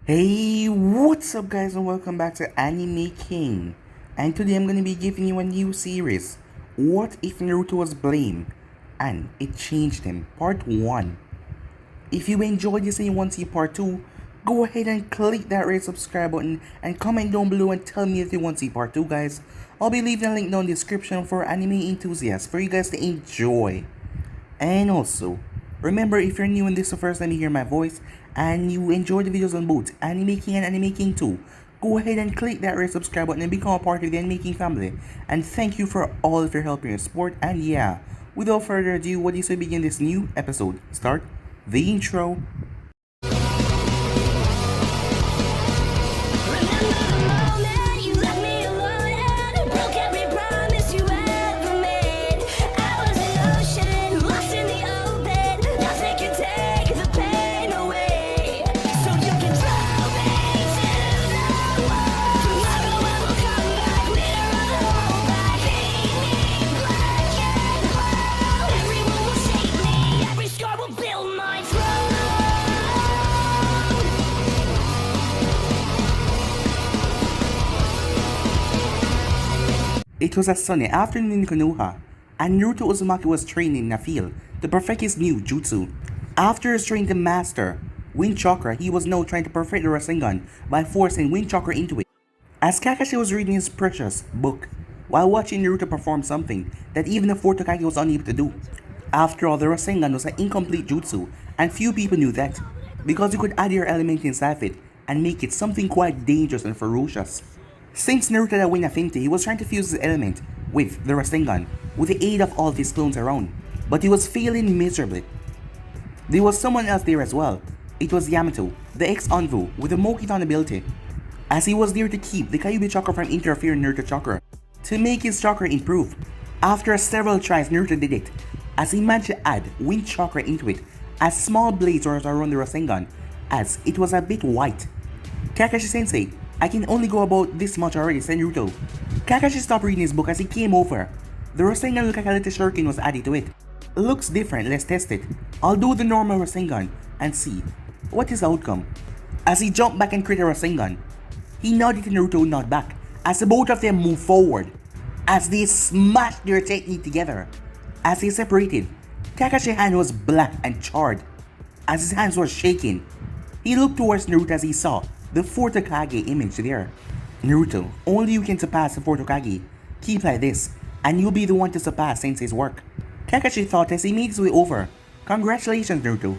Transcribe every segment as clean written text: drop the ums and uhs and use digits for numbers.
Hey, what's up guys and welcome back to Anime King. And today I'm going to be giving you a new series, What If Naruto Was Blamed and It Changed Him, Part 1. If you enjoyed this and you want to see Part 2, go ahead and click that red subscribe button and comment down below and tell me if you want to see Part 2 guys. I'll be leaving a link down in the description for Anime Enthusiast for you guys to enjoy. And also, remember if you're new and this is the first time you hear my voice and you enjoy the videos on both Anime King and Anime King 2, go ahead and click that red subscribe button and become a part of the Anime King family. And thank you for all of your help and your support. And yeah, without further ado, what is to begin this new episode? Start the intro. It was a sunny afternoon in Konoha, and Naruto Uzumaki was training in a field to perfect his new jutsu. After restraining the master, Wind Chakra, he was now trying to perfect the Rasengan by forcing Wind Chakra into it. As Kakashi was reading his precious book, while watching Naruto perform something that even the fourth Hokage was unable to do. After all, the Rasengan was an incomplete jutsu, and few people knew that, because you could add your element inside it and make it something quite dangerous and ferocious. Since Naruto had win Affinity, he was trying to fuse his element with the Rasengan with the aid of all of his clones around, but he was failing miserably. There was someone else there as well. It was Yamato, the ex-Envu with the Mokiton ability, as he was there to keep the Kyuubi chakra from interfering Naruto chakra, to make his chakra improve. After several tries, Naruto did it, as he managed to add Wind Chakra into it, as small blades were around the Rasengan, as it was a bit white. Kakashi-sensei, I can only go about this much already, said Naruto. Kakashi stopped reading his book as he came over. The Rasengan looked like a little shuriken was added to it. Looks different, let's test it. I'll do the normal Rasengan and see what is the outcome. As he jumped back and created a Rasengan, he nodded to Naruto nod back as the both of them moved forward. As they smashed their technique together. As they separated, Kakashi's hand was black and charred. As his hands were shaking, he looked towards Naruto as he saw the fourth Hokage image there. Naruto, only you can surpass the fourth Hokage. Keep like this, and you'll be the one to surpass Sensei's work. Kakashi thought as he made his way over. Congratulations, Naruto.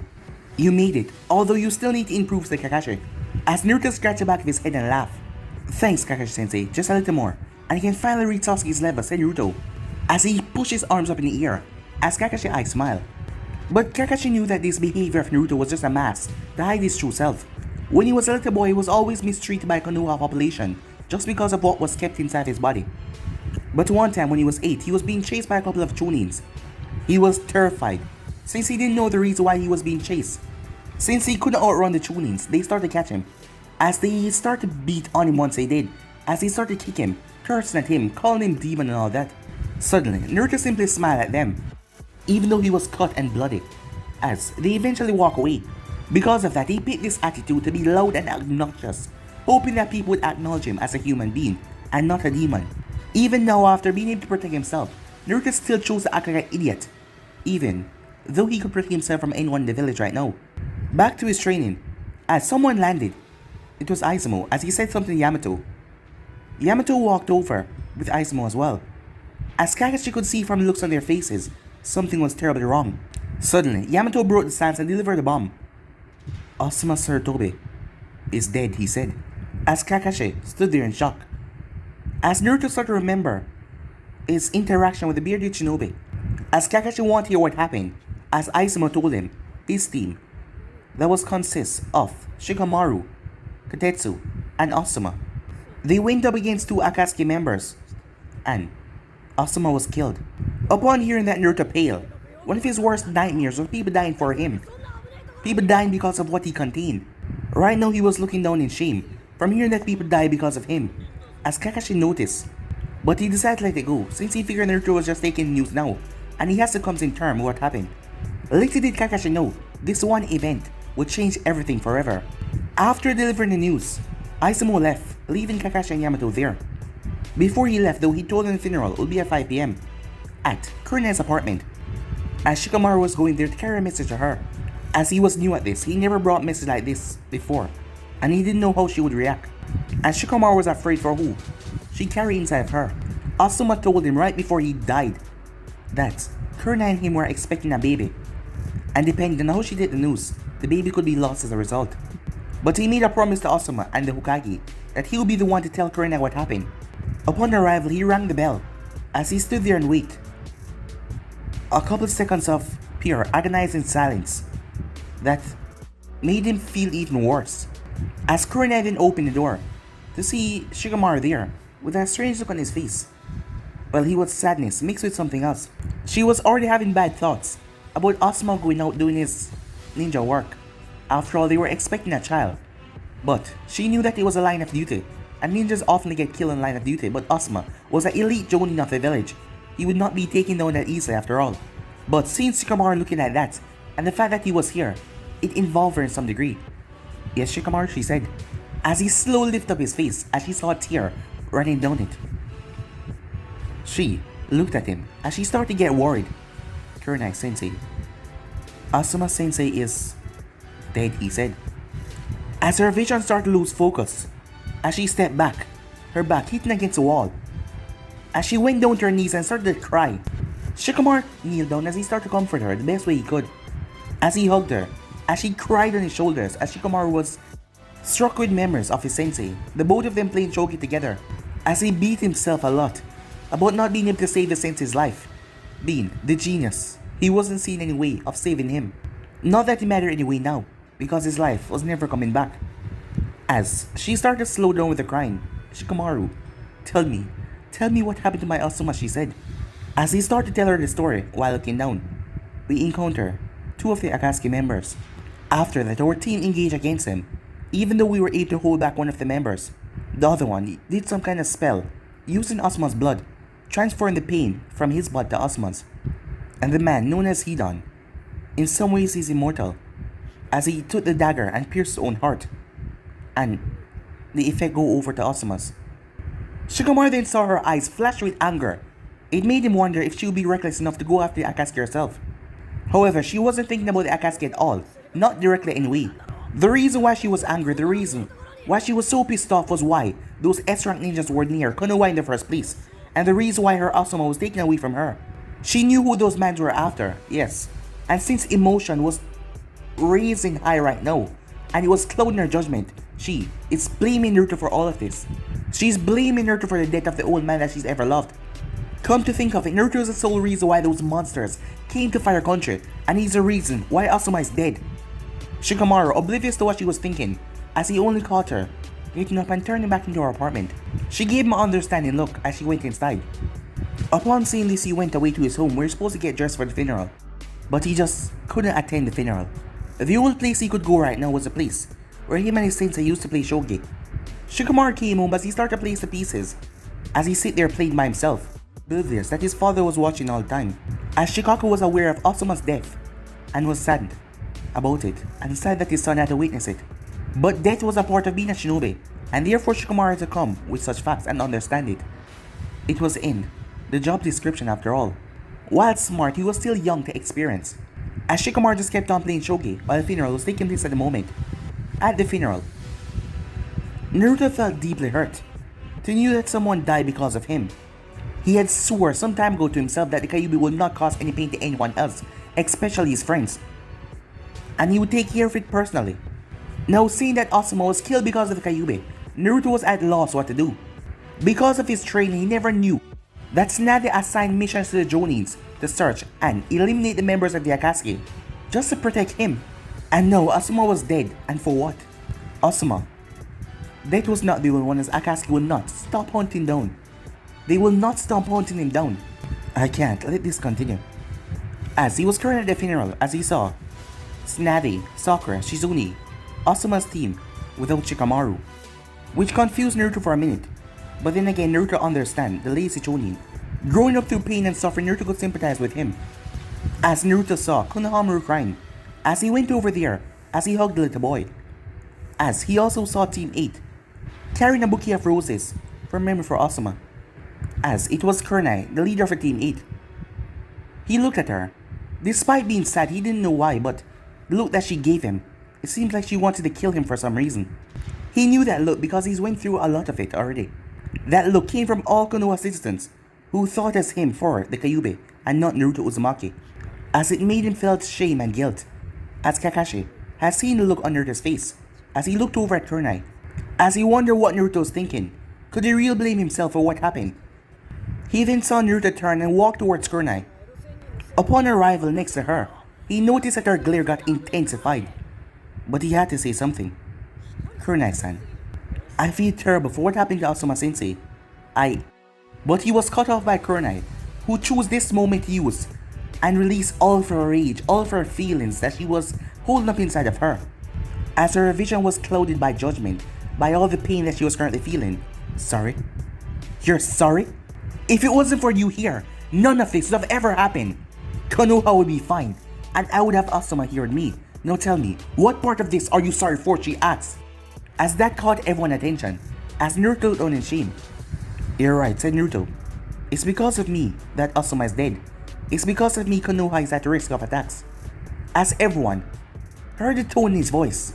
You made it, although you still need to improve, said Kakashi. As Naruto scratched the back of his head and laughed. Thanks, Kakashi-sensei, just a little more, and you can finally reach Sasuke's level, said Naruto, as he pushed his arms up in the air, as Kakashi's eyes smiled. But Kakashi knew that this behavior of Naruto was just a mask to hide his true self. When he was a little boy, he was always mistreated by Konoha population just because of what was kept inside his body. But one time when he was 8, he was being chased by a couple of Chunins. He was terrified, since he didn't know the reason why he was being chased. Since he couldn't outrun the Chunins, they started to catch him. As they started to beat on him once they did, as they started to kick him, cursing at him, calling him demon and all that. Suddenly, Naruto simply smiled at them, even though he was cut and bloody, as they eventually walk away. Because of that, he picked this attitude to be loud and obnoxious, hoping that people would acknowledge him as a human being and not a demon. Even now, after being able to protect himself, Naruto still chose to act like an idiot, even though he could protect himself from anyone in the village right now. Back to his training, as someone landed. It was Asuma, as he said something to Yamato. Yamato walked over with Asuma as well. As Kakashi could see from the looks on their faces, something was terribly wrong. Suddenly, Yamato broke the stance and delivered a bomb. Asuma Sarutobi is dead, he said, as Kakashi stood there in shock. As Naruto started to remember his interaction with the bearded shinobi, as Kakashi wanted to hear what happened, as Asuma told him his team that was consists of Shikamaru, Katetsu, and Asuma. They went up against two Akatsuki members, and Asuma was killed. Upon hearing that Naruto paled, one of his worst nightmares was people dying for him. People dying because of what he contained. Right now he was looking down in shame from hearing that people die because of him, as Kakashi noticed. But he decided to let it go, since he figured Naruto was just taking news now, and he has to come to terms with what happened. Little did Kakashi know, this one event would change everything forever. After delivering the news, Asuma left, leaving Kakashi and Yamato there. Before he left though, he told them the funeral would be at 5 PM at Kurene's apartment, as Shikamaru was going there to carry a message to her. As he was new at this, he never brought a message like this before, and he didn't know how she would react. And Shikamaru was afraid for who she carried inside of her. Asuma told him right before he died that Kurena and him were expecting a baby, and depending on how she did the news, the baby could be lost as a result. But he made a promise to Asuma and the Hokage that he would be the one to tell Kurena what happened. Upon arrival, he rang the bell. As he stood there and waited, a couple seconds of pure agonizing silence that made him feel even worse. As Kurena then opened the door to see Shikamaru there with a strange look on his face. Well, he was sadness mixed with something else. She was already having bad thoughts about Asuma going out doing his ninja work. After all, they were expecting a child. But she knew that it was a line of duty, and ninjas often get killed in line of duty, but Asuma was an elite jonin of the village. He would not be taken down that easily after all. But seeing Shikamaru looking at that, and the fact that he was here, it involved her in some degree. Yes, Shikamaru, she said, as he slowly lifted up his face as she saw a tear running down it. She looked at him as she started to get worried. Kurenai-sensei. Asuma-sensei is dead, he said. As her vision started to lose focus, as she stepped back, her back hitting against the wall. As she went down to her knees and started to cry, Shikamaru kneeled down as he started to comfort her the best way he could. As he hugged her, as she cried on his shoulders, as Shikamaru was struck with memories of his sensei, the both of them playing shogi together, as he beat himself a lot about not being able to save his sensei's life, being the genius. He wasn't seeing any way of saving him. Not that it mattered anyway now, because his life was never coming back. As she started to slow down with the crying, Shikamaru, tell me what happened to my Asuma, she said. As he started to tell her the story while looking down, we encounter two of the Akatsuki members. After that, our team engaged against him. Even though we were able to hold back one of the members, the other one did some kind of spell, using Asuma's blood, transferring the pain from his blood to Asuma's. And the man known as Hidan, in some ways he's immortal, as he took the dagger and pierced his own heart, and the effect go over to Asuma's. Shikamaru then saw her eyes flash with anger. It made him wonder if she would be reckless enough to go after the Akatsuki herself. However, she wasn't thinking about the Akatsuki at all, not directly anyway. The reason why she was angry, the reason why she was so pissed off was why those S-rank ninjas were near Konoha in the first place, and the reason why her Asuma was taken away from her. She knew who those men were after, yes, and since emotion was raising high right now, and it was clouding her judgment, she is blaming Naruto for all of this. She's blaming Naruto for the death of the old man that she's ever loved. Come to think of it, Naruto is the sole reason why those monsters came to Fire Country, and he's the reason why Asuma is dead. Shikamaru, oblivious to what she was thinking, as he only caught her, getting up and turning back into her apartment. She gave him an understanding look as she went inside. Upon seeing this, he went away to his home where he was supposed to get dressed for the funeral. But he just couldn't attend the funeral. The only place he could go right now was a place where him and his sensei used to play shogi. Shikamaru came home as he started to place the pieces, as he sit there playing by himself, oblivious that his father was watching all the time, as Shikaku was aware of Asuma's death and was saddened about it and sad that his son had to witness it. But death was a part of being a shinobi, and therefore Shikamaru had to come with such facts and understand it. It was in the job description after all. While smart, he was still young to experience. As Shikamaru just kept on playing shogi while the funeral was taking place at the moment. At the funeral, Naruto felt deeply hurt to know that someone died because of him. He had swore some time ago to himself that the Kyuubi would not cause any pain to anyone else, especially his friends, and he would take care of it personally. Now seeing that Asuma was killed because of the Kyuubi, Naruto was at a loss what to do. Because of his training, he never knew that Tsunade assigned missions to the Jonins to search and eliminate the members of the Akatsuki, just to protect him. And now Asuma was dead, and for what? Asuma. That was not the only one, as Akatsuki will not stop hunting down. They will not stop hunting him down. I can't let this continue. As he was currently at the funeral, as he saw Tsunade, Sakura, Shizune, Asuma's team without Shikamaru, which confused Naruto for a minute. But then again, Naruto understand the lazy Chunin. Growing up through pain and suffering, Naruto could sympathize with him. As Naruto saw Konohamaru crying, as he went over there, as he hugged the little boy, as he also saw Team 8 carrying a bouquet of roses from memory for Asuma, as it was Kurnai, the leader for Team 8. He looked at her. Despite being sad, he didn't know why, but the look that she gave him, it seemed like she wanted to kill him for some reason. He knew that look because he's went through a lot of it already. That look came from all Konoha citizens who thought as him for the Kyuubi and not Naruto Uzumaki, as it made him feel shame and guilt, as Kakashi has seen the look on Naruto's face as he looked over at Kurnai, as he wondered what Naruto was thinking. Could he really blame himself for what happened? He then saw Naruto turn and walk towards Kurnai. Upon arrival next to her, he noticed that her glare got intensified, but he had to say something. Kurnai-san, I feel terrible for what happened to Asuma-sensei. But he was cut off by Kurnai, who chose this moment to use and release all of her rage, all of her feelings that she was holding up inside of her, as her vision was clouded by judgment, by all the pain that she was currently feeling. Sorry? You're sorry? If it wasn't for you here, none of this would have ever happened. Konoha would be fine, and I would have Asuma here with me. Now tell me, what part of this are you sorry for? She asked, as that caught everyone's attention, as Naruto looked on in shame. You're right, said Naruto. It's because of me that Asuma is dead. It's because of me Konoha is at risk of attacks. As everyone heard the tone in his voice,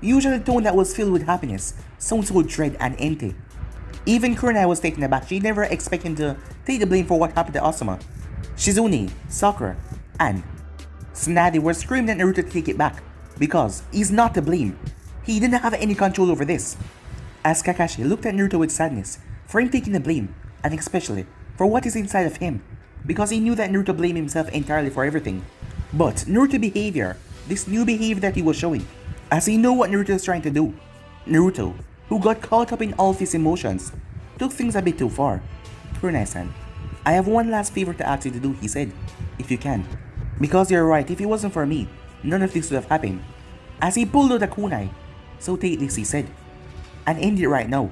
usually the tone that was filled with happiness, sounds so dread and empty. Even Kurnai was taken aback. She never expected him to take the blame for what happened to Asuma. Shizune, Sakura, and Tsunade were screaming at Naruto to take it back, because he's not to blame. He didn't have any control over this. As Kakashi looked at Naruto with sadness for him taking the blame, and especially for what is inside of him, because he knew that Naruto blamed himself entirely for everything. But Naruto's behavior, this new behavior that he was showing, as he knew what Naruto is trying to do. Naruto, who got caught up in all of his emotions, took things a bit too far. Kurnai-san, I have one last favor to ask you to do, he said, if you can. Because you're right, if it wasn't for me, none of this would have happened. As he pulled out a kunai, so tasteless he said, and end it right now.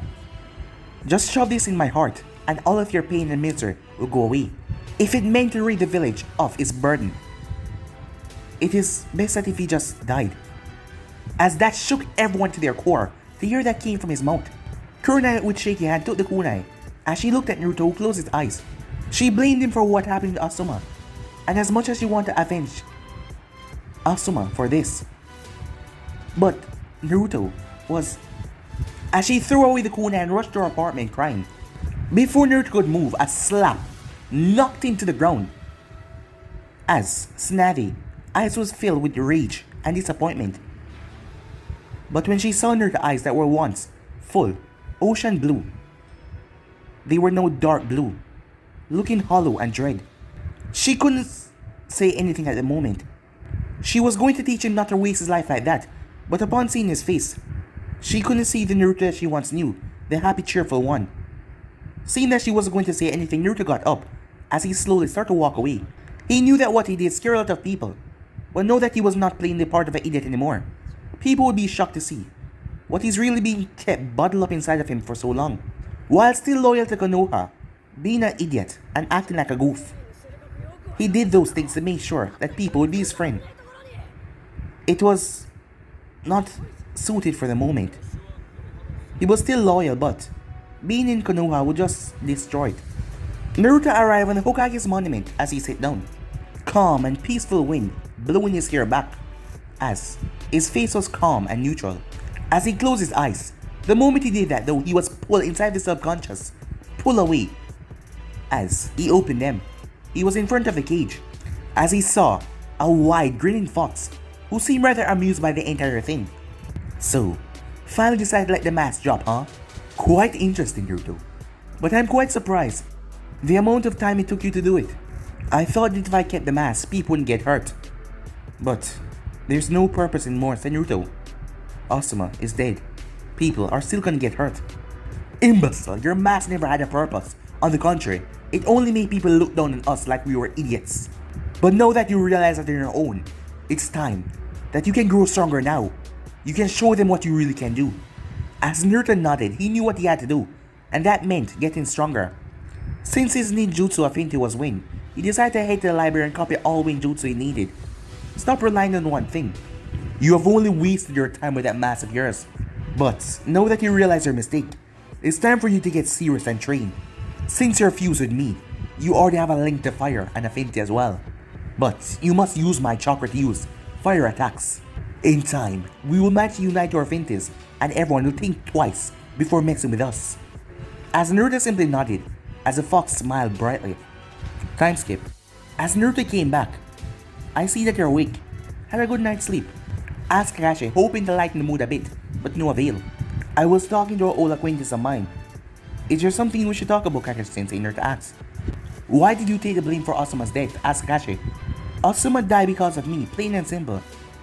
Just shove this in my heart, and all of your pain and misery will go away. If it meant to rid the village of its burden, it is best that if he just died. As that shook everyone to their core, to hear that came from his mouth. Kurnai with shaky hand took the kunai, as she looked at Naruto who closed his eyes. She blamed him for what happened to Asuma, and as much as she wanted to avenge Asuma for this. But Naruto was, as she threw away the kunai and rushed to her apartment crying. Before Naruto could move, a slap knocked him to the ground. As Tsunade eyes was filled with rage and disappointment. But when she saw Naruto's eyes that were once full, ocean blue, they were now dark blue, looking hollow and dread. She couldn't say anything at the moment. She was going to teach him not to waste his life like that, but upon seeing his face, she couldn't see the Naruto that she once knew, the happy, cheerful one. Seeing that she wasn't going to say anything, Naruto got up as he slowly started to walk away. He knew that what he did scared a lot of people, but know that he was not playing the part of an idiot anymore. People would be shocked to see what is really being kept bottled up inside of him for so long, while still loyal to Konoha, being an idiot and acting like a goof. He did those things to make sure that people would be his friend. It was not suited for the moment. He was still loyal, but being in Konoha would just destroy it. Naruto arrived on the Hokage's monument as he sat down. Calm and peaceful wind blowing his hair back, as his face was calm and neutral. As he closed his eyes, the moment he did that though, he was pulled inside the subconscious, pulled away. As he opened them, he was in front of the cage, as he saw a wide grinning fox who seemed rather amused by the entire thing. So, finally decided to let the mask drop, huh? Quite interesting, Naruto. But I'm quite surprised the amount of time it took you to do it. I thought that if I kept the mask, people wouldn't get hurt. But there's no purpose in more than Naruto. Asuma is dead. People are still gonna get hurt. Imbecile, your mask never had a purpose. On the contrary, it only made people look down on us like we were idiots. But now that you realize that you're your own, it's time that you can grow stronger now. You can show them what you really can do. As Naruto nodded, he knew what he had to do, and that meant getting stronger. Since his ninjutsu affinity was wind, he decided to head to the library and copy all wind jutsu he needed. Stop relying on one thing. You have only wasted your time with that mask of yours. But now that you realize your mistake, it's time for you to get serious and train. Since you're fused with me, you already have a link to fire and affinity as well. But you must use my chakra to use fire attacks. In time, we will match unite your affinities and everyone will think twice before mixing with us. As Naruto simply nodded, as the fox smiled brightly. Time skip. As Naruto came back, I see that you're awake. Had a good night's sleep. Asked Kakashi, hoping to lighten the mood a bit, but no avail. I was talking to an old acquaintance of mine. Is there something we should talk about, Kakashi-sensei? Naruto asked. Why did you take the blame for Asuma's death? Asked Kakashi. Asuma died because of me, plain and simple.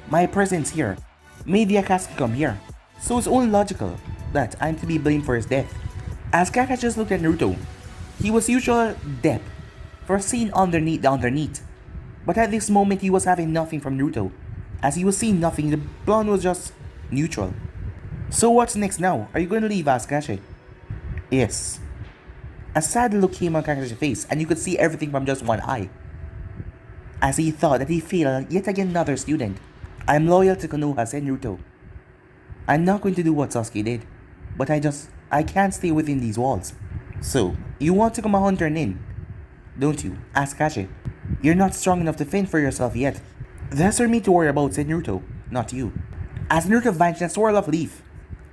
My presence here made the Akatsuki come here, so it's only logical that I'm to be blamed for his death. As Kakashi just looked at Naruto, he was usual depth for seeing underneath the underneath. But at this moment he was having nothing from Naruto. As he was seeing nothing, the blonde was just neutral. So what's next now? Are you going to leave? Asked Kakashi. Yes. A sad look came on Kakashi's face and you could see everything from just one eye. As he thought that he failed yet again another student. I'm loyal to Konoha, said Naruto. I'm not going to do what Sasuke did, but I can't stay within these walls. So, you want to become a hunter nin, don't you? Asked Kakashi. You're not strong enough to fend for yourself yet. That's for me to worry about, said Naruto, not you. As Naruto vanished in a swirl of leaf,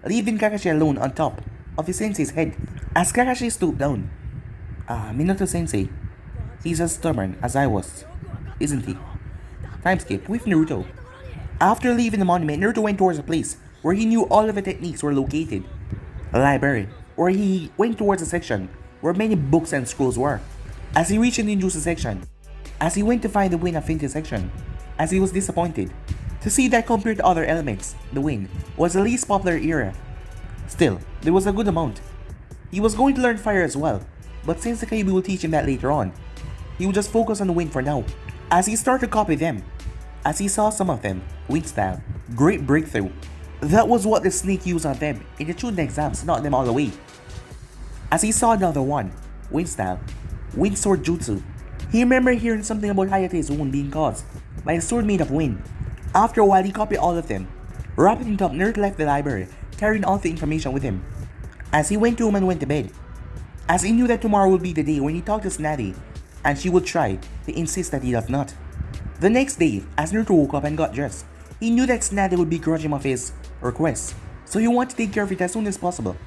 leaving Kakashi alone on top of his sensei's head. As Kakashi stooped down, Minato sensei, he's as stubborn as I was, isn't he? Time skip with Naruto. After leaving the monument, Naruto went towards a place where he knew all of the techniques were located. A library, where he went towards a section where many books and scrolls were. As he reached the ninjutsu section, as he went to find the wind affinity section, as he was disappointed to see that compared to other elements, the wind was the least popular area. Still, there was a good amount. He was going to learn fire as well, but since the Kyuubi will teach him that later on, he would just focus on the wind for now. As he started to copy them, as he saw some of them, wind style, great breakthrough. That was what the snake used on them in the Chunin exams, not them all the way. As he saw another one, wind style, wind sword jutsu. He remembered hearing something about Hayate's wound being caused by a sword made of wind. After a while, he copied all of them. Wrapping it up, Naruto left the library, carrying all the information with him. As he went home and went to bed, as he knew that tomorrow would be the day when he talked to Tsunade, and she would try to insist that he does not. The next day, as Naruto woke up and got dressed, he knew that Tsunade would begrudge him of his request, so he wanted to take care of it as soon as possible.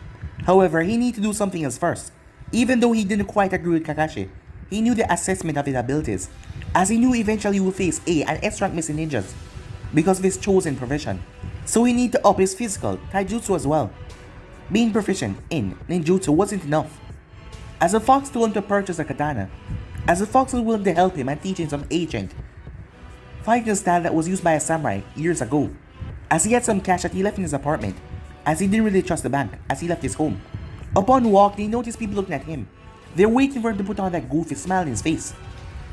However, he needed to do something else first. Even though he didn't quite agree with Kakashi, he knew the assessment of his abilities, as he knew eventually he would face A and S rank missing ninjas because of his chosen profession. So he needed to up his physical, taijutsu as well. Being proficient in ninjutsu wasn't enough. As the fox told him to purchase a katana, as the fox was willing to help him and teach him some ancient fighting style that was used by a samurai years ago. As he had some cash that he left in his apartment, as he didn't really trust the bank as he left his home. Upon walking, he noticed people looking at him. They're waiting for him to put on that goofy smile on his face.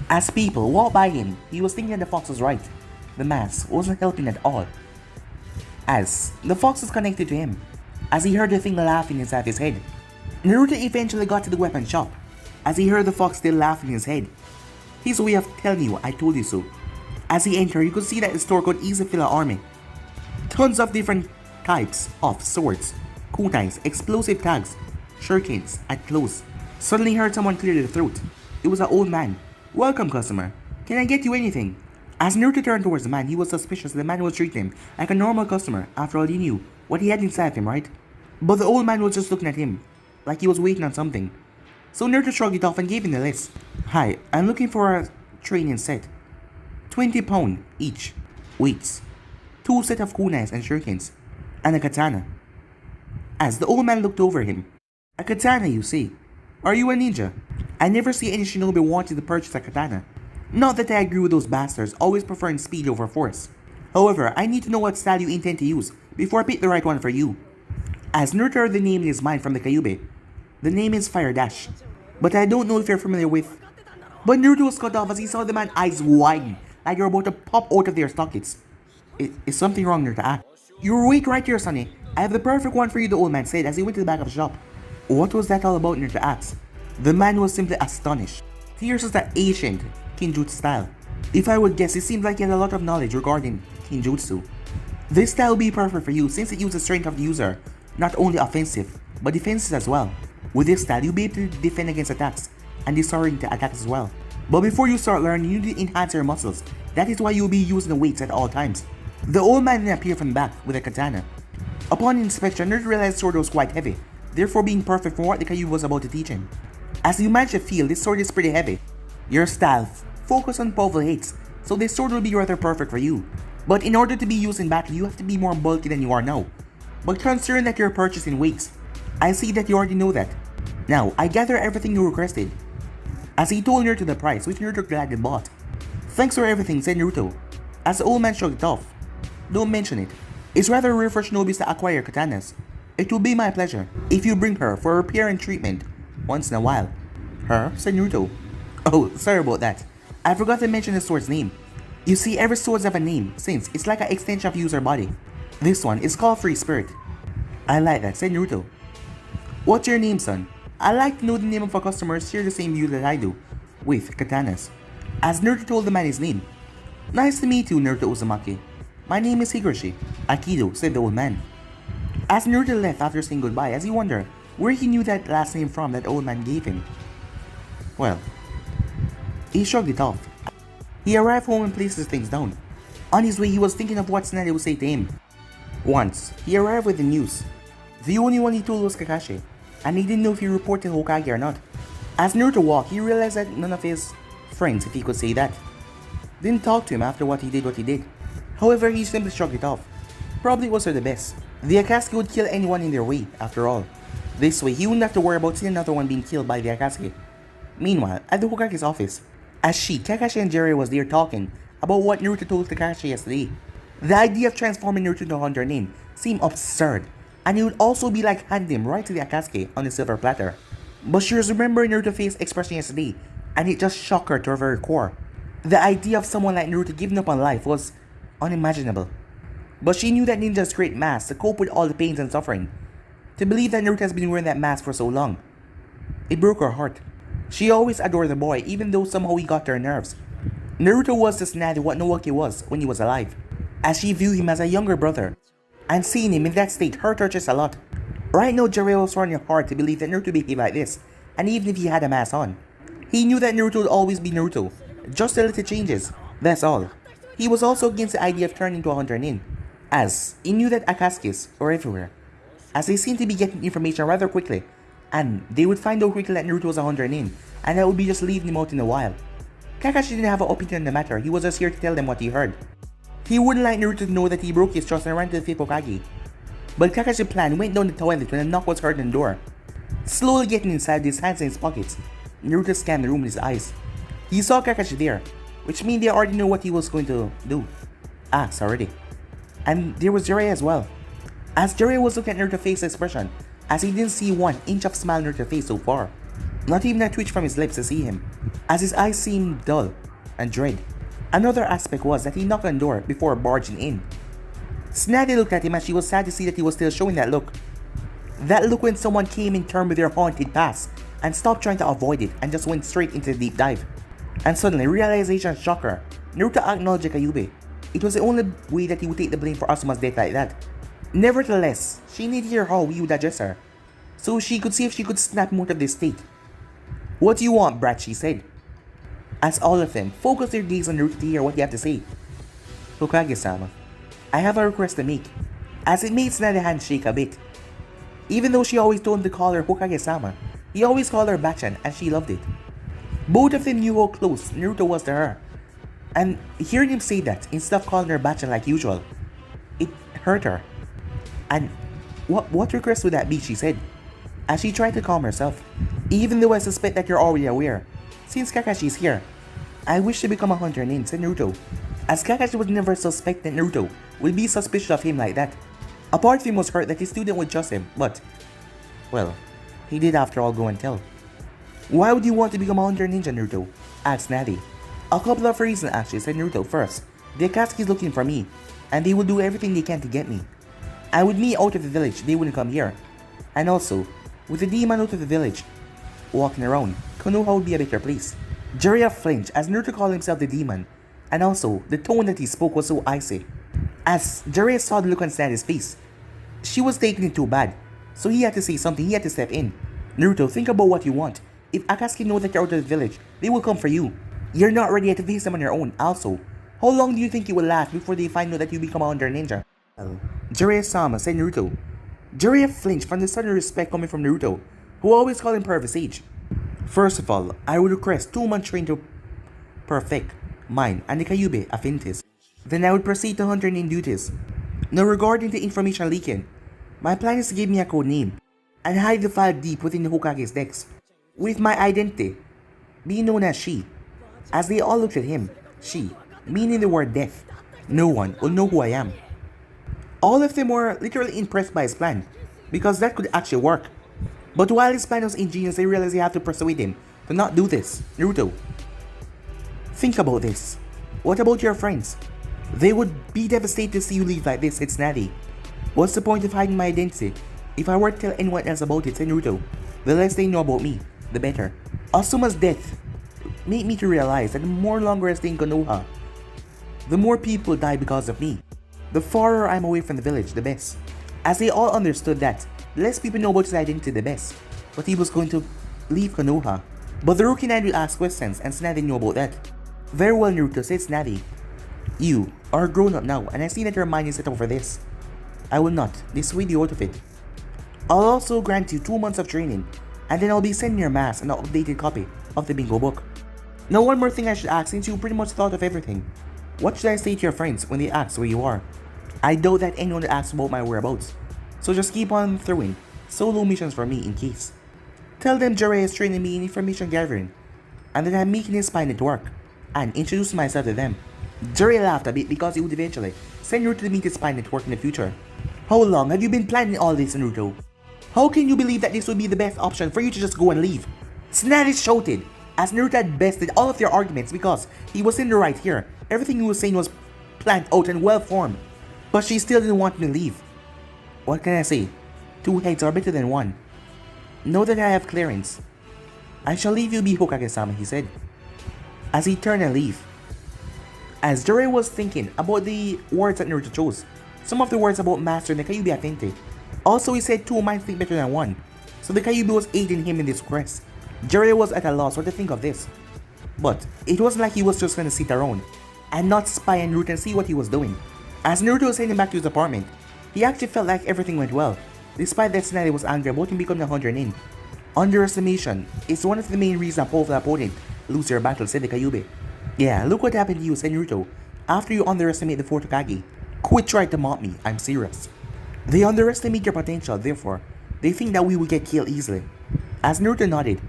As people walked by him, he was thinking that the fox was right. The mask wasn't helping at all. As the fox was connected to him, as he heard the thing laughing inside his head. Naruto eventually got to the weapon shop, as he heard the fox still laughing in his head. His way of telling you, I told you so. As he entered, you could see that the store could easily fill an army. Tons of different types of swords, kunais, explosive tags, shurikens, at close. Suddenly heard someone clear their throat. It was an old man. Welcome, customer. Can I get you anything? As Naruto turned towards the man, he was suspicious the man was treating him like a normal customer. After all, he knew what he had inside of him, right? But the old man was just looking at him, like he was waiting on something. So Naruto shrugged it off and gave him the list. Hi, I'm looking for a training set. 20 pounds each. Weights. 2 sets of kunais and shurikens. And a katana. As the old man looked over him. A katana, you see? Are you a ninja? I never see any shinobi wanting to purchase a katana. Not that I agree with those bastards always preferring speed over force. However, I need to know what style you intend to use before I pick the right one for you. As Naruto heard the name in his mind from the Kyuubi. The name is Fire Dash. But I don't know if you're familiar with... But Naruto was cut off as he saw the man's eyes widen, like you're about to pop out of their sockets. Is something wrong, Naruto? You wait right here, Sonny. I have the perfect one for you, the old man said as he went to the back of the shop. What was that all about, Naruto asked. The man was simply astonished. Here's the ancient Kinjutsu style. If I would guess, it seemed like he had a lot of knowledge regarding Kinjutsu. This style will be perfect for you since it uses strength of the user, not only offensive, but defensive as well. With this style, you'll be able to defend against attacks, and disoriented attacks as well. But before you start learning, you need to enhance your muscles. That is why you'll be using the weights at all times. The old man then appeared from the back with a katana. Upon inspection, Naruto realized the sword was quite heavy, therefore being perfect for what the Kaiu was about to teach him. As you manage to feel, this sword is pretty heavy. Your style focus on powerful hits, so this sword will be rather perfect for you. But in order to be used in battle, you have to be more bulky than you are now. But considering that you're purchasing weights, I see that you already know that. Now, I gather everything you requested. As he told Naruto the price, which Naruto gladly bought. Thanks for everything, said Naruto. As the old man shrugged it off. Don't mention it. It's rather rare for shinobis to acquire katanas. It will be my pleasure if you bring her for repair and treatment once in a while. Her? Said Naruto. Oh, sorry about that. I forgot to mention the sword's name. You see, every sword have a name, since it's like an extension of user body. This one is called Free Spirit. I like that, said Naruto. What's your name, son? I like to know the name of our customers share the same view that I do, with katanas. As Naruto told the man his name. Nice to meet you, Naruto Uzumaki. My name is Hiroshi. Aikido, said the old man. As Naruto left after saying goodbye, as he wondered where he knew that last name from that old man gave him. Well, he shrugged it off. He arrived home and placed his things down. On his way, he was thinking of what Tsunade would say to him. Once, he arrived with the news. The only one he told was Kakashi, and he didn't know if he reported Hokage or not. As Naruto walked, he realized that none of his friends, if he could say that, didn't talk to him after what he did. However, he simply shrugged it off. Probably was for the best. The Akatsuki would kill anyone in their way, after all. This way, he wouldn't have to worry about seeing another one being killed by the Akatsuki. Meanwhile, at the Hokage's office, as Kakashi and Jiraiya was there talking about what Naruto told Kakashi yesterday. The idea of transforming Naruto into a Hunter Nin seemed absurd, and it would also be like handing him right to the Akatsuki on a silver platter. But she was remembering Naruto's face expression yesterday, and it just shocked her to her very core. The idea of someone like Naruto giving up on life was unimaginable. But she knew that ninjas create masks to cope with all the pains and suffering. To believe that Naruto has been wearing that mask for so long, it broke her heart. She always adored the boy, even though somehow he got to her nerves. Naruto was to Tsunade what Naoki was when he was alive, as she viewed him as a younger brother, and seeing him in that state hurt her just a lot. Right now, Jiraiya was finding it hard to believe that Naruto behaved like this, and even if he had a mask on. He knew that Naruto would always be Naruto, just a little changes, that's all. He was also against the idea of turning into a Hunter Nin, as he knew that Akatsukis were everywhere, as they seemed to be getting information rather quickly, and they would find out quickly that Naruto was a Hunter Nin, and that would be just leaving him out in the wild. Kakashi didn't have an opinion on the matter, he was just here to tell them what he heard. He wouldn't like Naruto to know that he broke his trust and ran to the 5th Hokage. But Kakashi's plan went down the toilet when a knock was heard on the door. Slowly getting inside with his hands in his pockets, Naruto scanned the room with his eyes. He saw Kakashi there, which means they already knew what he was going to do. Asked already. And there was Jiraiya as well. As Jiraiya was looking at Naruto's face expression, as he didn't see 1 inch of smile on Naruto's face so far. Not even a twitch from his lips to see him, as his eyes seemed dull and dread. Another aspect was that he knocked on the door before barging in. Tsunade looked at him and she was sad to see that he was still showing that look. That look when someone came in turn with their haunted past and stopped trying to avoid it and just went straight into the deep dive. And suddenly, realization shocked her. Naruto acknowledged Kyuubi. It was the only way that he would take the blame for Asuma's death like that. Nevertheless, she needed to hear how he would address her, so she could see if she could snap him out of this state. What do you want, brat? She said. As all of them focused their gaze on Naruto to hear what he had to say. Hokage-sama, I have a request to make. As it made Tsunade's hand shake a bit. Even though she always told him to call her Hokage-sama, he always called her Bachan and she loved it. Both of them knew how close Naruto was to her. And hearing him say that instead of calling her Bachan like usual, it hurt her. And what request would that be, she said, as she tried to calm herself. Even though I suspect that you're already aware, since Kakashi's here, I wish to become a Hunter Nin, said Naruto, as Kakashi would never suspect that Naruto would be suspicious of him like that. A part of him was hurt that his student would trust him, but, well, he did after all go and tell. Why would you want to become a Hunter Ninja, Naruto? Asked Natty. A couple of reasons actually, said Naruto. First, the Akatsuki's looking for me, and they will do everything they can to get me. And with me out of the village, they wouldn't come here. And also, with the demon out of the village, walking around, Konoha would be a better place. Jiraiya flinched as Naruto called himself the demon, and also, the tone that he spoke was so icy. As Jiraiya saw the look on Tsunade's face, she was taking it too bad, so he had to say something, he had to step in. Naruto, think about what you want. If Akatsuki know that you're out of the village, they will come for you. You're not ready yet to face them on your own. Also, how long do you think it will last before they find out that you become a Under Ninja? Well, Jiraiya-sama, said Naruto. Jiraiya flinched from the sudden respect coming from Naruto, who always called him per his age. First of all, I would request 2 months training to perfect mine and the Kyuubi affinities. Then I would proceed to Hunter Nin duties. Now regarding the information leaking, my plan is to give me a code name and hide the file deep within the Hokage's decks, with my identity being known as She. As they all looked at him, She, meaning the word death, no one will know who I am. All of them were literally impressed by his plan, because that could actually work. But while his plan was ingenious, they realized they had to persuade him to not do this. Naruto, think about this. What about your friends? They would be devastated to see you leave like this, said Tsunade. What's the point of hiding my identity? If I were to tell anyone else about it, said Naruto, the less they know about me, the better. Asuma's death made me to realize that the more longer I stay in Konoha, the more people die because of me. The farther I'm away from the village, the best. As they all understood that, the less people know about his identity, the best. But he was going to leave Konoha. But the rookie knight will ask questions, and Tsunade knew about that. Very well, Naruto, said Tsunade. You are grown up now, and I see that your mind is set up for this. I will not dissuade you out of it. I'll also grant you 2 months of training, and then I'll be sending your mask an updated copy of the bingo book. Now one more thing I should ask, since you pretty much thought of everything. What should I say to your friends when they ask where you are? I doubt that anyone asks about my whereabouts, so just keep on throwing solo missions for me in case. Tell them Jiraiya is training me in information gathering, and that I'm making his spy network, and introduce myself to them. Jiraiya laughed a bit because he would eventually send Naruto to meet his spy network in the future. How long have you been planning all this, Naruto? How can you believe that this would be the best option for you to just go and leave? Tsunade shouted, as Naruto had bested all of their arguments because he was in the right here. Everything he was saying was planned out and well formed, but she still didn't want me to leave. What can I say? 2 heads are better than 1. Know that I have clearance. I shall leave you be, Hokage-sama, he said, as he turned and leave. As Jiraiya was thinking about the words that Naruto chose, some of the words about Master and the Kyuubi Affinity. Also, he said 2 minds think better than 1, so the Kyuubi was aiding him in this quest. Jiraiya was at a loss what to think of this. But it wasn't like he was just gonna sit around and not spy on Naruto and see what he was doing. As Naruto was heading back to his apartment, he actually felt like everything went well, despite that Tsunade was angry about him becoming a Hunter Nin. Underestimation is one of the main reasons a powerful opponent lose their battle, said the Kyuubi. Yeah, look what happened to you, said Naruto, after you underestimate the 4th Hokage. Quit trying to mock me, I'm serious. They underestimate your potential, therefore, they think that we will get killed easily. As Naruto nodded,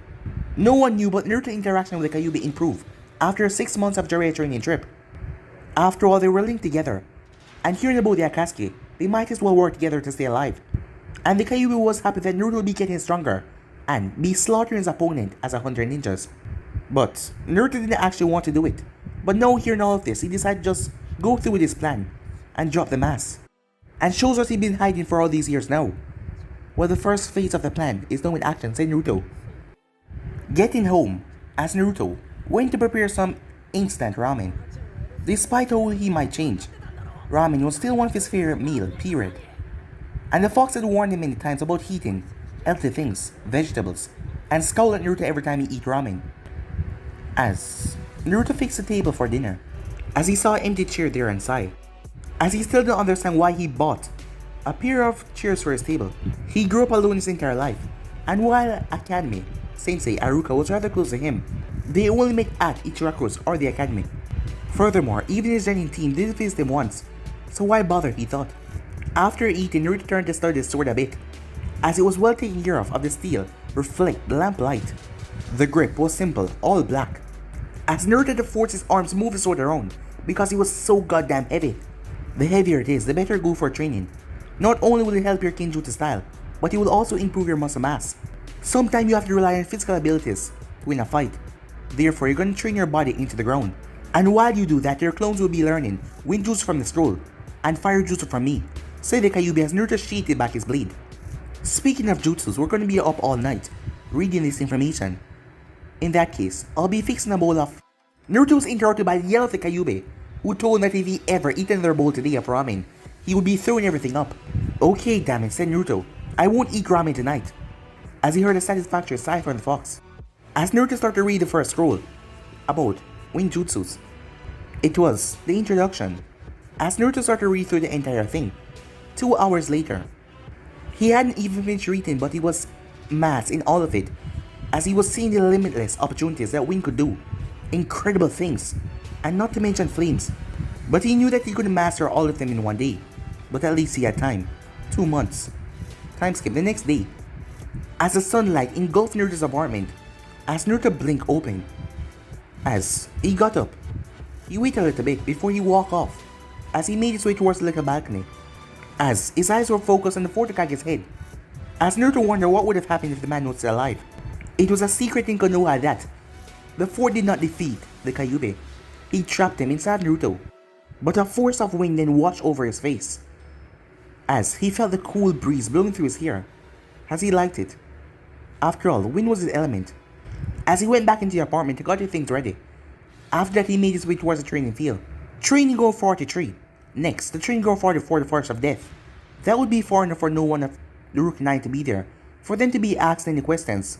no one knew but Naruto's interaction with the Kyuubi improved after 6 months of Jiraiya training trip. After all, they were linked together, and hearing about the Akatsuki, they might as well work together to stay alive. And the Kyuubi was happy that Naruto would be getting stronger and be slaughtering his opponent as a 100 ninjas. But Naruto didn't actually want to do it. But now hearing all of this, he decided to just go through with his plan and drop the mask. And shows us he's been hiding for all these years now. Well, the first phase of the plan is done with action, said Naruto. Getting home, as Naruto went to prepare some instant ramen. Despite how he might change, ramen was still one of his favorite meal, period. And the fox had warned him many times about eating healthy things, vegetables, and scowled at Naruto every time he eat ramen. As Naruto fixed the table for dinner, as he saw an empty chair there and sighed. As he still didn't understand why he bought a pair of chairs for his table. He grew up alone his entire life, and while Academy Sensei Aruka was rather close to him, they only met at Ichiraku's or the Academy. Furthermore, even his training team didn't visit him once, so why bother, he thought. After eating, Naruto turned to study his sword a bit, as it was well taken care of the steel reflect the lamplight. The grip was simple, all black. As Naruto had to force his arms to move the sword around because it was so goddamn heavy. The heavier it is, the better go for training. Not only will it help your Kinjutsu style, but it will also improve your muscle mass. Sometimes you have to rely on physical abilities to win a fight. Therefore, you're going to train your body into the ground. And while you do that, your clones will be learning Wind Jutsu from the scroll and Fire Jutsu from me, said the Kyuubi as Naruto sheathed back his blade. Speaking of jutsus, we're going to be up all night reading this information. In that case, I'll be fixing a bowl of... Naruto was interrupted by the yell of the Kyuubi, who told him that if he ever ate another bowl today of ramen, he would be throwing everything up. Okay, damn it, said Naruto. I won't eat ramen tonight. As he heard a satisfactory sigh from the fox. As Naruto started to read the first scroll about Winjutsus, it was the introduction. As Naruto started to read through the entire thing, 2 hours later, he hadn't even finished reading, but he was masked in all of it, as he was seeing the limitless opportunities that Wind could do, incredible things, and not to mention flames. But he knew that he couldn't master all of them in one day, but at least he had time. 2 months. Time skip the next day. As the sunlight engulfed Naruto's apartment, as Naruto blinked open, as he got up, he waited a little bit before he walked off, as he made his way towards the little balcony, as his eyes were focused on the fourth Hokage's head, as Naruto wondered what would have happened if the man was still alive. It was a secret in Konoha that the fourth did not defeat the Kyuubi. He trapped him inside Naruto, but a force of wind then washed over his face, as he felt the cool breeze blowing through his hair, as he liked it. After all, wind was his element. As he went back into the apartment to get his things ready, after that he made his way towards the training field. Training Ground 43. Next, the Training Ground 44, the Forest of Death. That would be far enough for no one of the Rookie 9 to be there, for them to be asked any questions,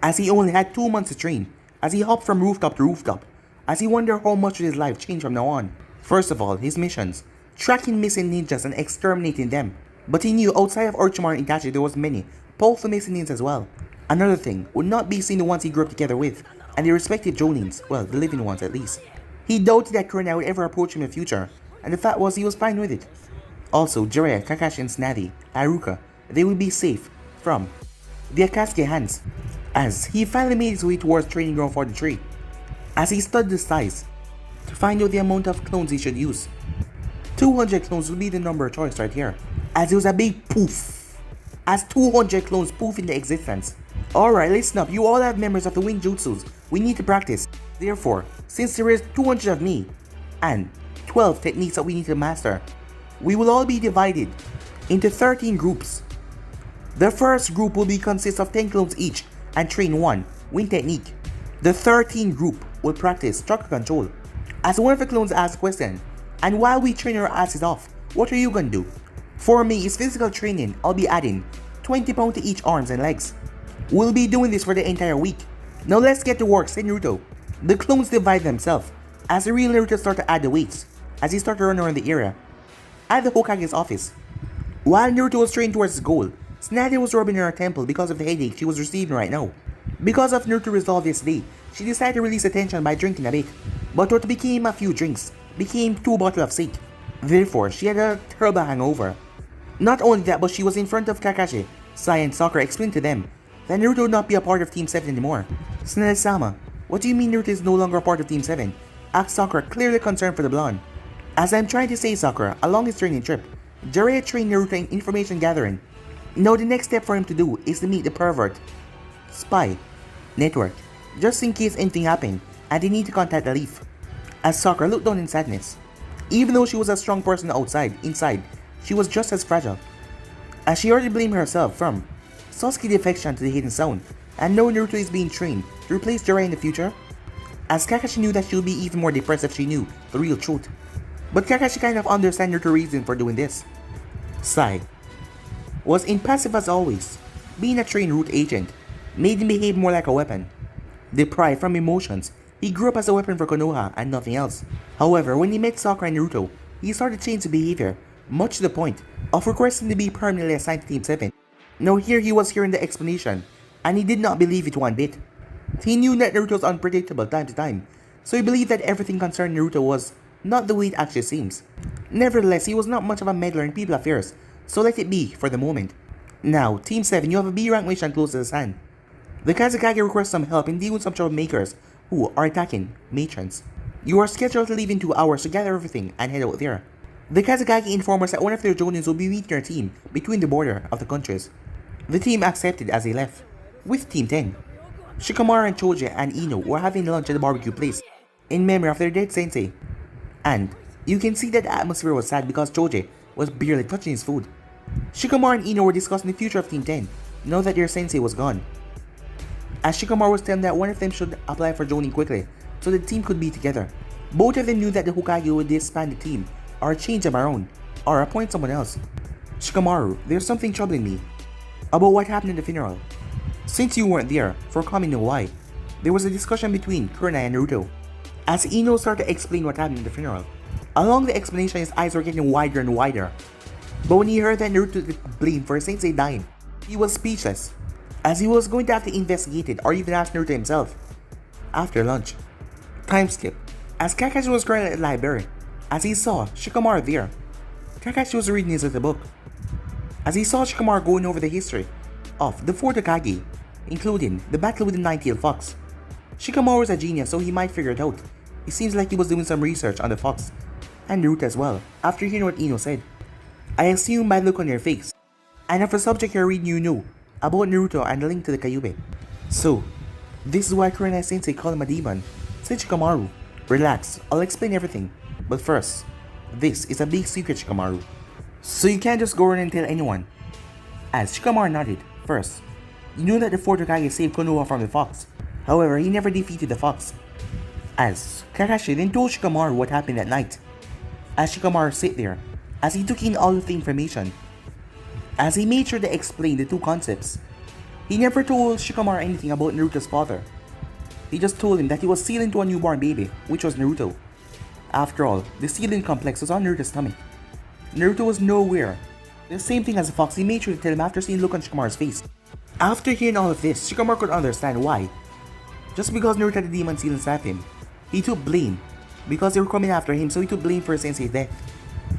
as he only had 2 months to train, as he hopped from rooftop to rooftop, as he wondered how much of his life changed from now on. First of all, his missions, tracking missing ninjas and exterminating them. But he knew outside of Orochimaru and Itachi there was many powerful missing ninjas as well. Another thing would not be seeing the ones he grew up together with, and the respective Jonins, well, the living ones at least. He doubted that Kurina would ever approach him in the future, and the fact was he was fine with it. Also, Jiraiya, Kakashi and Tsunade, Haruka, they would be safe from the Akatsuki hands, as he finally made his way towards Training Ground 43, as he studied the size to find out the amount of clones he should use. 200 clones would be the number of choice right here, as it was a big poof, as 200 clones poof into existence. Alright, listen up, you all have members of the Wind Jutsus, we need to practice. Therefore, since there is 200 of me, and 12 techniques that we need to master, we will all be divided into 13 groups. The first group will consist of 10 clones each and train one wind technique. The 13th group will practice chakra control. As one of the clones asked a question, and while we train our asses off, what are you gonna do? For me, it's physical training. I'll be adding 20 pounds to each arms and legs. We'll be doing this for the entire week. Now let's get to work, said Naruto. The clones divide themselves, as the real Naruto started to add the weights, as he started to run around the area, at the Hokage's office. While Naruto was training towards his goal, Tsunade was rubbing in her temple because of the headache she was receiving right now. Because of Naruto's resolve yesterday, she decided to release the tension by drinking a bit, but what became a few drinks became 2 bottles of sake. Therefore, she had a terrible hangover. Not only that, but she was in front of Kakashi, Sai and Sakura explained to them that Naruto would not be a part of Team 7 anymore. Tsunade-sama, what do you mean Naruto is no longer a part of Team 7? Asked Sakura, clearly concerned for the blonde. As I'm trying to say, Sakura, along his training trip, Jiraiya trained Naruto in information gathering. Now the next step for him to do is to meet the pervert, spy, network, just in case anything happened and they need to contact the Leaf. As Sakura looked down in sadness. Even though she was a strong person outside, inside, she was just as fragile. As she already blamed herself from Sasuke's defection to the Hidden Sound, and now Naruto is being trained to replace Jiraiya in the future. As Kakashi knew that she would be even more depressed if she knew the real truth. But Kakashi kind of understood Naruto's reason for doing this. Sai was impassive as always. Being a trained root agent made him behave more like a weapon. Deprived from emotions, he grew up as a weapon for Konoha and nothing else. However, when he met Sakura and Naruto, he started to change his behavior, much to the point of requesting to be permanently assigned to Team 7. Now here he was hearing the explanation, and he did not believe it one bit. He knew that Naruto was unpredictable time to time, so he believed that everything concerning Naruto was not the way it actually seems. Nevertheless, he was not much of a meddler in people affairs, so let it be for the moment. Now, Team 7, you have a B-rank mission close to his hand. The Kazekage requests some help in dealing with some troublemakers who are attacking matrons. You are scheduled to leave in 2 hours to gather everything and head out there. The Kazekage inform us that one of their Jonins will be meeting their team between the border of the countries. The team accepted as they left, with Team 10. Shikamaru and Choji and Ino were having lunch at the barbecue place, in memory of their dead sensei. And you can see that the atmosphere was sad because Choji was barely touching his food. Shikamaru and Ino were discussing the future of Team 10, now that their sensei was gone. As Shikamaru was telling that one of them should apply for joining quickly, so the team could be together. Both of them knew that the Hokage would disband the team, or change them around, or appoint someone else. Shikamaru, there's something troubling me about what happened in the funeral. Since you weren't there, for Kami know why, there was a discussion between Kurenai and Naruto. As Ino started to explain what happened in the funeral, along the explanation his eyes were getting wider and wider. But when he heard that Naruto took blame for his sensei dying, he was speechless, as he was going to have to investigate it or even ask Naruto himself. After lunch, time skip, as Kakashi was currently at the library, as he saw Shikamaru there. Kakashi was reading his little book. As he saw Shikamaru going over the history of the 4th Hokage, including the battle with the Nine-Tailed Fox. Shikamaru is a genius, so he might figure it out. It seems like he was doing some research on the fox, and Naruto as well, after hearing what Ino said. I assume by the look on your face, and of the subject you're reading you know about Naruto and the link to the Kyuubi. So, this is why Kurenai Sensei called him a demon, said Shikamaru. Relax, I'll explain everything, but first, this is a big secret, Shikamaru. So you can't just go around and tell anyone. As Shikamaru nodded, first, you knew that the 4th Hokage saved Konoha from the fox. However, he never defeated the fox. As Kakashi then told Shikamaru what happened that night. As Shikamaru sat there, as he took in all of the information, as he made sure to explain the two concepts, he never told Shikamaru anything about Naruto's father. He just told him that he was sealed into a newborn baby, which was Naruto. After all, the sealing complex was on Naruto's stomach. Naruto was nowhere. The same thing as the fox, he made sure to tell him after seeing the look on Shikamaru's face. After hearing all of this, Shikamaru could understand why. Just because Naruto had the demon seal inside him, he took blame because they were coming after him, so he took blame for his sensei's death.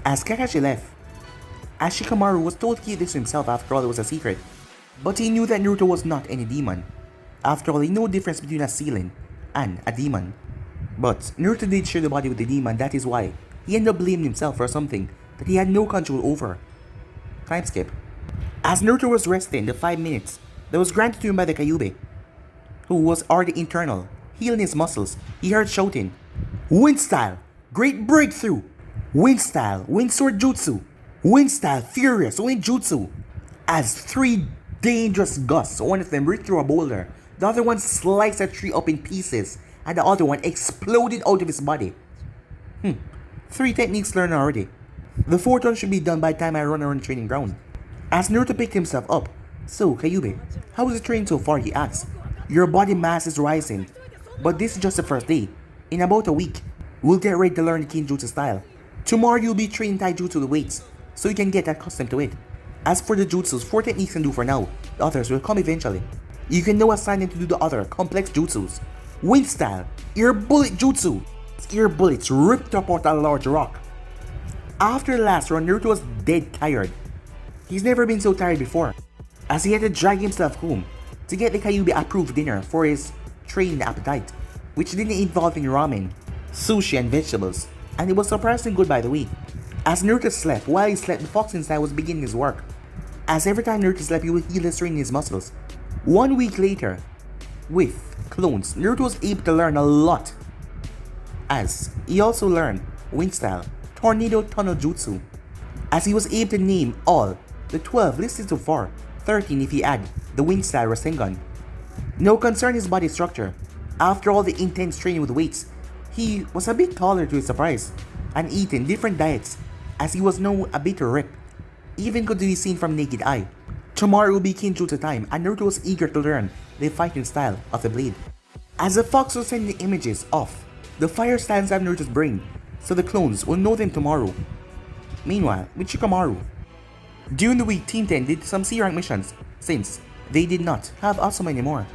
As Kakashi left, as Shikamaru was told to keep this to himself, after all it was a secret, but he knew that Naruto was not any demon. After all, he knew the difference between a sealing and a demon. But Naruto did share the body with the demon, that is why he ended up blaming himself for something that he had no control over. Time skip. As Naruto was resting the 5 minutes that was granted to him by the Kyuubi, who was already internal, healing his muscles, he heard shouting, Wind Style! Great breakthrough! Wind Style! Wind Sword Jutsu! Wind Style! Furious! Wind Jutsu! As 3 dangerous gusts, one of them ripped through a boulder, the other one sliced a tree up in pieces, and the other one exploded out of his body. 3 techniques learned already. The 4th one should be done by the time I run around the training ground. As Naruto picked himself up, so Kyuubi, how is the training so far, he asked. Your body mass is rising, but this is just the first day. In about a week, we'll get ready to learn the Kinjutsu style. Tomorrow you'll be training Taijutsu with weights, so you can get accustomed to it. As for the jutsus, 4 techniques can do for now, the others will come eventually. You can now assign them to do the other complex jutsus. Wind Style, Ear Bullet Jutsu. Ear bullets ripped up out a large rock. After the last run, Naruto was dead tired. He's never been so tired before, as he had to drag himself home to get the Kyuubi approved dinner for his training appetite, which didn't involve any ramen, sushi and vegetables, and it was surprisingly good by the way. As Naruto slept, while he slept, the fox inside was beginning his work. As every time Naruto slept, he would heal and strengthen his muscles. 1 week later, with clones, Naruto was able to learn a lot, as he also learned Wind Style, Tornado Tunnel Jutsu, as he was able to name all the 12 listed so far, 13 if he add the Wind Style Rasengan. No concern his body structure. After all the intense training with weights, he was a bit taller to his surprise, and eating different diets, as he was now a bit ripped, even could be seen from naked eye. Tomorrow will be Kinjutsu time, and Naruto was eager to learn the fighting style of the blade. As the fox was sending the images of the fire styles inside Naruto's brain, so the clones will know them tomorrow. Meanwhile, with Shikamaru, during the week Team 10 did some C-rank missions, since they did not have Asuma anymore.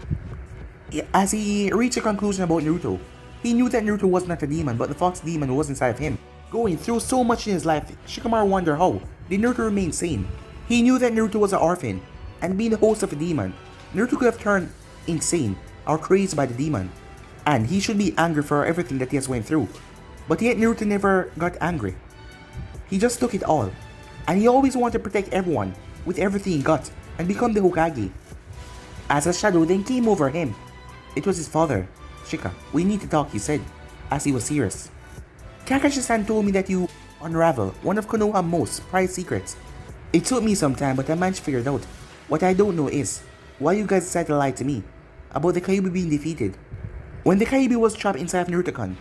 As he reached a conclusion about Naruto, he knew that Naruto was not a demon, but the fox demon was inside of him. Going through so much in his life, Shikamaru wondered how did Naruto remain sane. He knew that Naruto was an orphan, and being the host of a demon, Naruto could have turned insane or crazy by the demon, and he should be angry for everything that he has went through. But yet Naruto never got angry. He just took it all, and he always wanted to protect everyone with everything he got and become the Hokage. As a shadow then came over him. It was his father. Shika, we need to talk, he said, as he was serious. Kakashi-san told me that you unravel one of Konoha's most prized secrets. It took me some time, but I managed to figure it out. What I don't know is why you guys decided to lie to me about the Kyuubi being defeated. When the Kyuubi was trapped inside of Naruto-kun,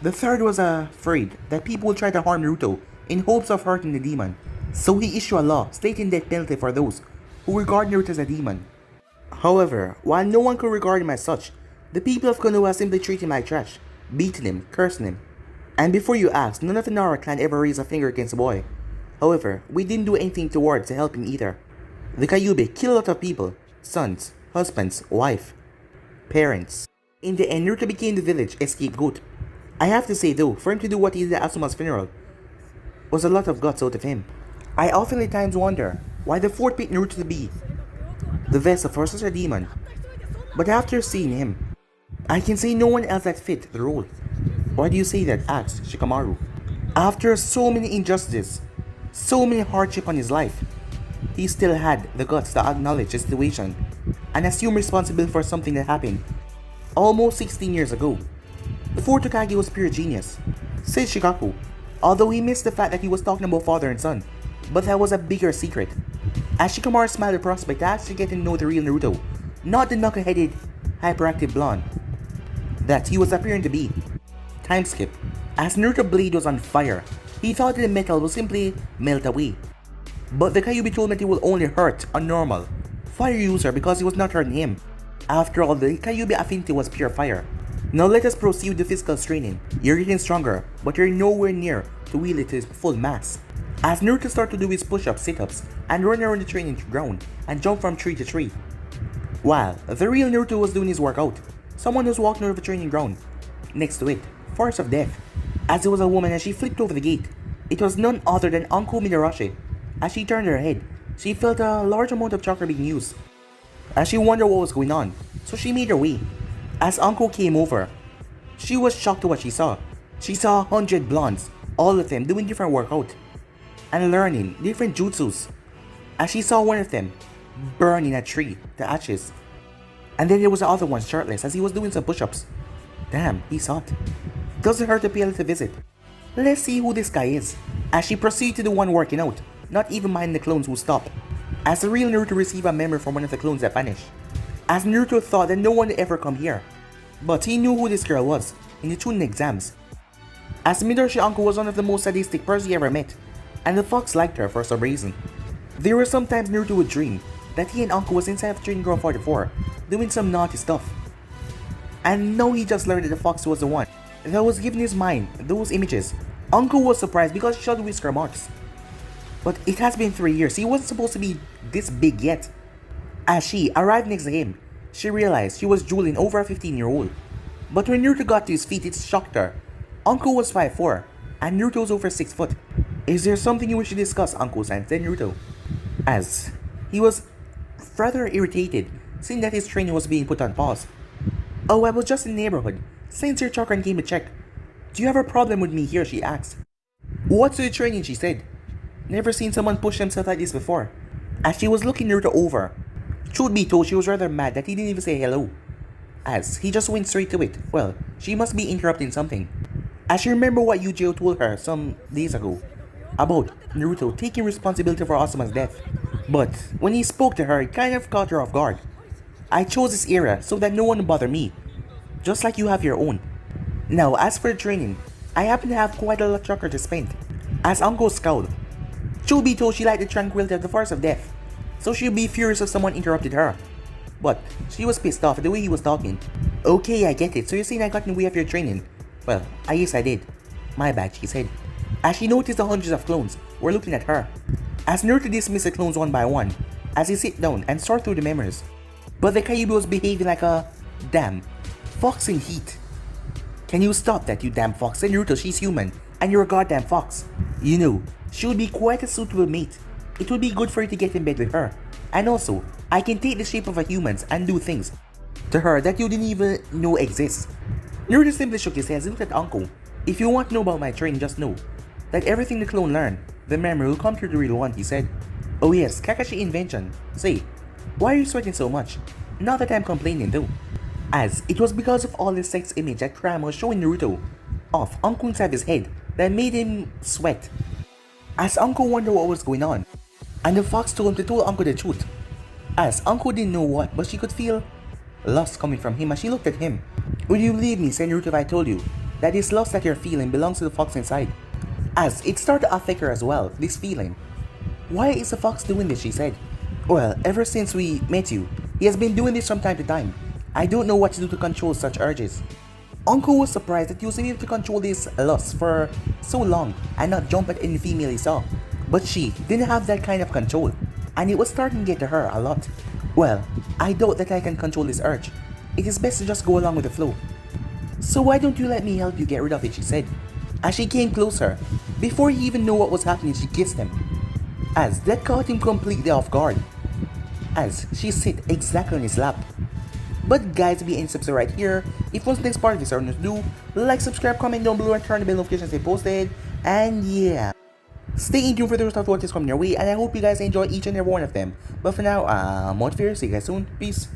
The third was afraid that people would try to harm Naruto in hopes of hurting the demon, so he issued a law stating death penalty for those who regard Naruto as a demon. However, while no one could regard him as such, the people of Konoha simply treated him like trash, beating him, cursing him. And before you ask, none of the Nara clan ever raised a finger against the boy. However, we didn't do anything towards to help him either. The Kyuubi killed a lot of people, sons, husbands, wife, parents. In the end, Naruto became the village scapegoat. I have to say though, for him to do what he did at Asuma's funeral was a lot of guts out of him. I often at times wonder why the fourth picked Naruto to be the vessel for such a demon. But after seeing him, I can say no one else that fit the role. Why do you say that? Asked Shikamaru. After so many injustices, so many hardship on his life, he still had the guts to acknowledge the situation and assume responsibility for something that happened almost 16 years ago. The fourth Hokage was pure genius, said Shikaku, although he missed the fact that he was talking about father and son, but that was a bigger secret. As Shikamaru smiled at the prospect to actually get to know the real Naruto, not the knuckle-headed, hyperactive blonde that he was appearing to be. Time skip. As Naruto's blade was on fire, he thought that the metal would simply melt away. But the Kyuubi told him that it will only hurt a normal fire user because it was not hurting him. After all, the Kyuubi affinity was pure fire. Now let us proceed with the physical training. You're getting stronger, but you're nowhere near to wield it to its full mass. As Naruto started to do his push-ups, sit-ups, and run around the training ground and jump from tree to tree, while the real Naruto was doing his workout, someone was walking over the training ground. Next to it, force of death. As it was a woman and she flipped over the gate, it was none other than Anko Midarashi. As she turned her head, she felt a large amount of chakra being used. As she wondered what was going on, so she made her way. As Anko came over, she was shocked to what she saw. She saw 100 blondes, all of them doing different workout and learning different jutsus. As she saw one of them burning a tree to ashes. And then there was the other one shirtless as he was doing some push-ups. Damn, he's hot. Doesn't hurt to pay a little visit. Let's see who this guy is. As she proceeded to the one working out, not even minding the clones who stopped. As the real Naruto received a memory from one of the clones that vanished. As Naruto thought that no one would ever come here. But he knew who this girl was in the Chunin exams. As Midarashi Anko was one of the most sadistic persons he ever met, and the fox liked her for some reason. There were sometimes Naruto would dream that he and Anko was inside of Training Ground 44, doing some naughty stuff. And now he just learned that the fox was the one that was giving his mind those images. Anko was surprised because she showed whisker marks. But it has been 3 years, he wasn't supposed to be this big yet. As she arrived next to him, she realized she was drooling over a 15-year-old. But when Naruto got to his feet, it shocked her. Anko was 5'4", and Naruto was over 6 foot. Is there something you wish to discuss, Anko-san? Said Naruto. As he was further irritated, seeing that his training was being put on pause. Oh, I was just in the neighborhood. Since your chakra came to check. Do you have a problem with me here? She asked. What's the training? She said. Never seen someone push themselves like this before. As she was looking Naruto over, truth be told, she was rather mad that he didn't even say hello. As he just went straight to it. Well, she must be interrupting something. As she remembered what Yujiro told her some days ago about Naruto taking responsibility for Asuma's death. But when he spoke to her, it kind of caught her off guard. I chose this era so that no one would bother me, just like you have your own. Now, as for the training, I happen to have quite a lot of chakra to spend. As Anko scowled, truth be told, she liked the tranquility of the force of death, so she'd be furious if someone interrupted her. But she was pissed off at the way he was talking. Okay, I get it, so you're saying I got in the way of your training? Well, I guess I did. My bad, she said. As she noticed the hundreds of clones were looking at her. As Naruto dismissed the clones one by one, as he sit down and sort through the memories. But the Kyuubi was behaving like a damn fox in heat. Can you stop that, you damn fox? Said Naruto, she's human, and you're a goddamn fox. You know, she would be quite a suitable mate. It would be good for you to get in bed with her. And also, I can take the shape of a human and do things to her that you didn't even know exist. Naruto simply shook his head and looked at Anko. If you want to know about my training, just know that everything the clone learned, the memory will come through the real one, he said. Oh yes, Kakashi invention. Say, why are you sweating so much? Not that I'm complaining though. As it was because of all the sex image that Kram was showing Naruto off Anko inside his head that made him sweat. As Anko wondered what was going on, and the fox told him to tell Anko the truth. As Anko didn't know what, but she could feel lust coming from him as she looked at him. Would you believe me, said Naruto, if I told you that this lust that you're feeling belongs to the fox inside. As it started to affect her as well, this feeling. Why is the fox doing this, she said. Well, ever since we met you, he has been doing this from time to time. I don't know what to do to control such urges. Uncle was surprised that he was able to control this lust for so long and not jump at any female he saw. But she didn't have that kind of control, and it was starting to get to her a lot. Well, I doubt that I can control this urge. It is best to just go along with the flow. So why don't you let me help you get rid of it, she said. As she came closer, before he even knew what was happening, she kissed him. As that caught him completely off guard, as she sit exactly on his lap. But guys, to be any subscribe right here. If you want the next part of this, to do like, subscribe, comment down below, and turn the bell notifications they posted. And yeah, stay tuned for the rest of what is coming your way, and I hope you guys enjoy each and every one of them. But for now, I'm out here. See you guys soon. Peace.